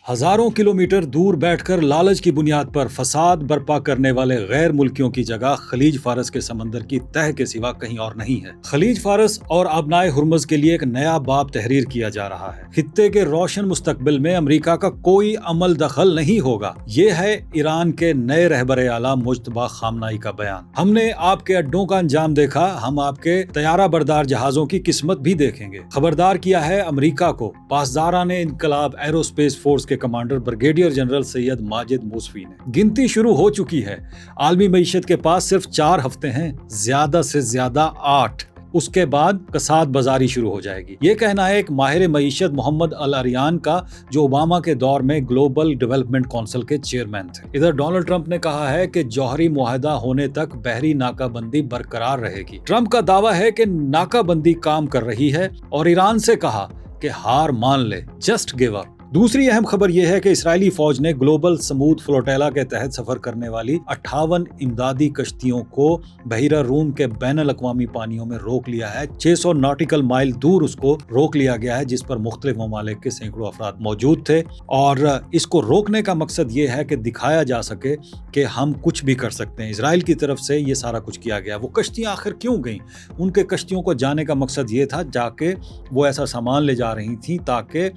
ہزاروں کلومیٹر دور بیٹھ کر لالچ کی بنیاد پر فساد برپا کرنے والے غیر ملکیوں کی جگہ خلیج فارس کے سمندر کی تہہ کے سوا کہیں اور نہیں ہے۔ خلیج فارس اور آبنائے ہرمز کے لیے ایک نیا باب تحریر کیا جا رہا ہے۔ خطے کے روشن مستقبل میں امریکہ کا کوئی عمل دخل نہیں ہوگا، یہ ہے ایران کے نئے رہبر اعلیٰ مجتبیٰ خامنائی کا بیان۔ ہم نے آپ کے اڈوں کا انجام دیکھا، ہم آپ کے طیارہ بردار جہازوں کی قسمت بھی دیکھیں گے، خبردار کیا ہے امریکہ کو پاسداران انقلاب ایروسپیس فورس کے کمانڈر بریگیڈیئر جنرل سید ماجد موسوی نے۔ گنتی شروع ہو چکی ہے، عالمی معیشت کے پاس صرف 4 ہفتے ہیں، زیادہ سے زیادہ 8، اس کے بعد کساد بازاری شروع ہو جائے گی۔ یہ کہنا ہے ایک ماہر معیشت محمد الاریان کا، جو اوباما کے دور میں گلوبل ڈیولپمنٹ کونسل کے چیئرمین تھے۔ ادھر ڈونلڈ ٹرمپ نے کہا ہے کہ جوہری معاہدہ ہونے تک بحری ناکہ بندی برقرار رہے گی۔ ٹرمپ کا دعویٰ ہے کہ ناکہ بندی کام کر رہی ہے اور ایران سے کہا کہ ہار مان لے، جسٹ گیو اپ۔ دوسری اہم خبر یہ ہے کہ اسرائیلی فوج نے گلوبل سمود فلوٹیلا کے تحت سفر کرنے والی 58 امدادی کشتیوں کو بحیرہ روم کے بین الاقوامی پانیوں میں روک لیا ہے۔ 600 ناٹیکل مائل دور اس کو روک لیا گیا ہے، جس پر مختلف ممالک کے سینکڑوں افراد موجود تھے، اور اس کو روکنے کا مقصد یہ ہے کہ دکھایا جا سکے کہ ہم کچھ بھی کر سکتے ہیں۔ اسرائیل کی طرف سے یہ سارا کچھ کیا گیا۔ وہ کشتیاں آخر کیوں گئیں؟ ان کے کشتیوں کو جانے کا مقصد یہ تھا جا کے وہ ایسا سامان لے جا رہی تھیں تاکہ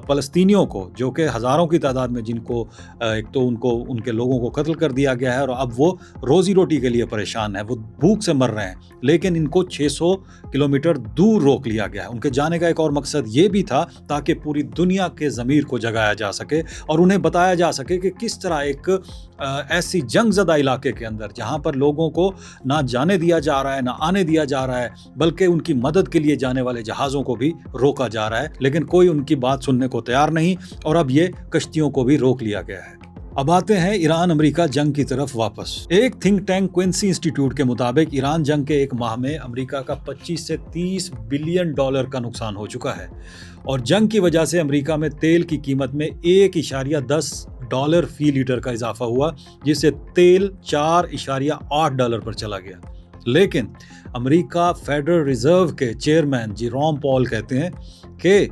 فلسطینیوں کو، جو کہ ہزاروں کی تعداد میں، جن کو ایک تو ان کے لوگوں کو قتل کر دیا گیا ہے اور اب وہ روزی روٹی کے لیے پریشان ہیں، وہ بھوک سے مر رہے ہیں، لیکن ان کو 600 کلومیٹر دور روک لیا گیا ہے۔ ان کے جانے کا ایک اور مقصد یہ بھی تھا تاکہ پوری دنیا کے ضمیر کو جگایا جا سکے اور انہیں بتایا جا سکے کہ کس طرح ایک ایسی جنگ زدہ علاقے کے اندر، جہاں پر لوگوں کو نہ جانے دیا جا رہا ہے نہ آنے دیا جا رہا ہے، بلکہ ان کی مدد کے لیے جانے والے جہازوں کو بھی روکا جا رہا ہے، لیکن کوئی ان کی بات سننے کو تیار نہیں، اور اب یہ کشتیوں کو بھی روک لیا گیا ہے۔ اب آتے ہیں ایران امریکہ جنگ کی طرف واپس۔ ایک تھنک ٹینک کوئنسی انسٹیٹیوٹ کے مطابق ایران جنگ کے ایک ماہ میں امریکہ کا 25 سے 30 بلین ڈالر کا نقصان ہو چکا ہے، اور جنگ کی وجہ سے امریکہ میں تیل کی قیمت میں 1.10 ڈالر فی لیٹر کا اضافہ ہوا، جس سے تیل 4.8 ڈالر پر چلا گیا۔ لیکن امریکہ فیڈرل ریزرو کے چیئرمین جیروم پال کہتے ہیں کہ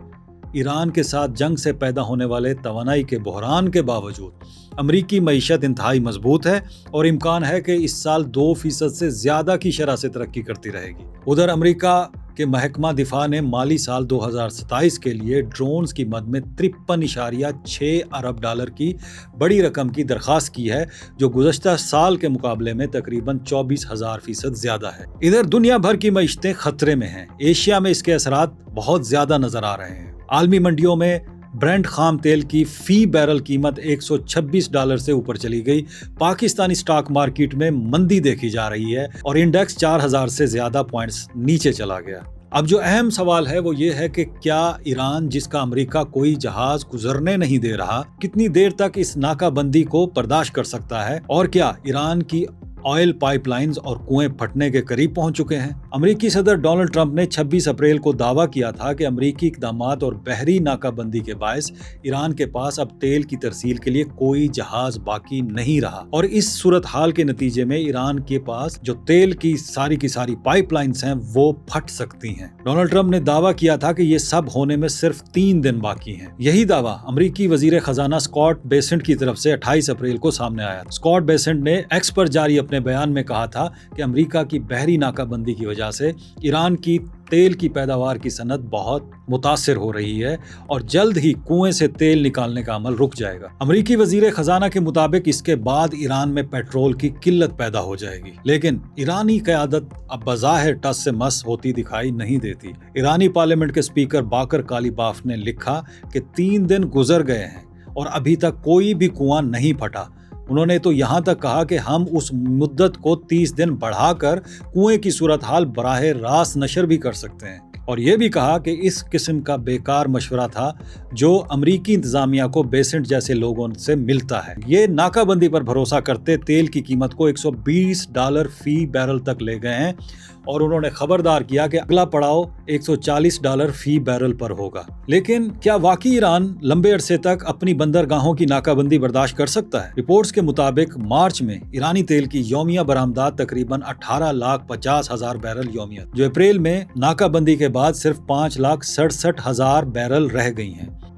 ایران کے ساتھ جنگ سے پیدا ہونے والے توانائی کے بحران کے باوجود امریکی معیشت انتہائی مضبوط ہے، اور امکان ہے کہ اس سال 2% سے زیادہ کی شرح سے ترقی کرتی رہے گی۔ ادھر امریکہ کہ محکمہ دفاع نے مالی سال 2027 کے لیے ڈرونز کی مد میں 53.6 ارب ڈالر کی بڑی رقم کی درخواست کی ہے، جو گزشتہ سال کے مقابلے میں تقریباً 24,000% زیادہ ہے۔ ادھر دنیا بھر کی معیشتیں خطرے میں ہیں۔ ایشیا میں اس کے اثرات بہت زیادہ نظر آ رہے ہیں۔ عالمی منڈیوں میں برنٹ خام تیل کی فی بیرل قیمت 126 ڈالر سے اوپر چلی گئی۔ پاکستانی سٹاک مارکیٹ میں مندی دیکھی جا رہی ہے اور انڈیکس 4000 سے زیادہ پوائنٹس نیچے چلا گیا۔ اب جو اہم سوال ہے وہ یہ ہے کہ کیا ایران، جس کا امریکہ کوئی جہاز گزرنے نہیں دے رہا، کتنی دیر تک اس ناکہ بندی کو برداشت کر سکتا ہے، اور کیا ایران کی آئل پائپ لائنز اور کنویں پھٹنے کے قریب پہنچ چکے ہیں؟ امریکی صدر ڈونلڈ ٹرمپ نے 26 اپریل کو دعویٰ کیا تھا کہ امریکی اقدامات اور بحری ناکہ بندی کے باعث ایران کے پاس اب تیل کی ترسیل کے لیے کوئی جہاز باقی نہیں رہا، اور اس صورتحال کے نتیجے میں ایران کے پاس جو تیل کی ساری پائپ لائنز ہیں وہ پھٹ سکتی ہیں۔ ڈونلڈ ٹرمپ نے دعویٰ کیا تھا کہ یہ سب ہونے میں صرف 3 دن باقی ہیں۔ یہی دعویٰ امریکی وزیر خزانہ اسکاٹ بیسنٹ کی طرف سے 28 اپریل کو سامنے آیا۔ اسکاٹ بیسنٹ نے ایکس پر جاری اپنے بیان میں کہا تھا کہ امریکہ کی بحری ناکہ بندی کی وجہ سے ایران کی تیل کی پیداوار کی صنعت بہت متاثر ہو رہی ہے، اور جلد ہی کنویں سے تیل نکالنے کا عمل رک جائے گا۔ امریکی وزیر خزانہ کے مطابق اس کے بعد ایران میں پیٹرول کی قلت پیدا ہو جائے گی، لیکن ایرانی قیادت اب بظاہر ٹس سے مس ہوتی دکھائی نہیں دیتی۔ ایرانی پارلیمنٹ کے اسپیکر باقر کالیباف نے لکھا کہ 3 دن گزر گئے ہیں اور ابھی تک کوئی بھی کنواں نہیں پھٹا۔ انہوں نے تو یہاں تک کہا کہ ہم اس مدت کو 30 دن بڑھا کر کنویں کی صورتحال براہ راست نشر بھی کر سکتے ہیں، اور یہ بھی کہا کہ اس قسم کا بیکار مشورہ تھا جو امریکی انتظامیہ کو بیسنٹ جیسے لوگوں سے ملتا ہے۔ یہ ناکہ بندی پر بھروسہ کرتے تیل کی قیمت کو 120 ڈالر فی بیرل تک لے گئے ہیں، اور انہوں نے خبردار کیا کہ اگلا پڑاؤ 140 ڈالر فی بیرل پر ہوگا۔ لیکن کیا واقعی ایران لمبے عرصے تک اپنی بندرگاہوں کی ناکہ بندی برداشت کر سکتا ہے؟ رپورٹس کے مطابق مارچ میں ایرانی تیل کی یومیہ برآمدات تقریباً 18,50,000 بیرل یومیہ، جو اپریل میں ناکہ بندی کے بعد صرف 5,67,000 بیرل رہ گئی ہیں۔